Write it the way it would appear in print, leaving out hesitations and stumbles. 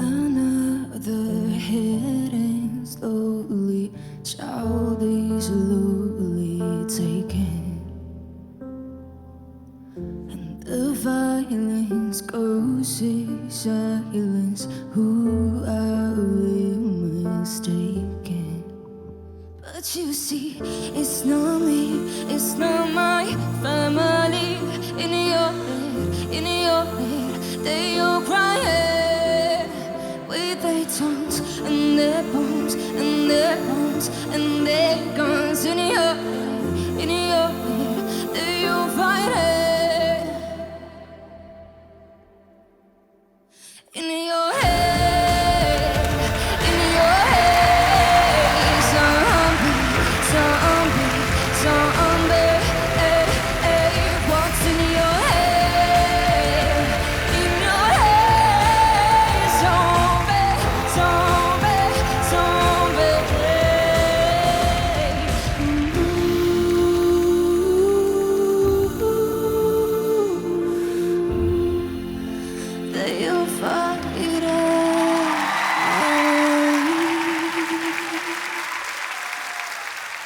Another hitting slowly, childish, slowly taken, and the violence goes in silence. Who are we mistaken? But you see, it's not me, it's not my family. In your head, they all crying with their tongues and their bones and their bones and their guns. In your head, they all fighting. In your head, zombie, zombie, zombie. What's in your head? In your head, zombie, zombie, zombie. They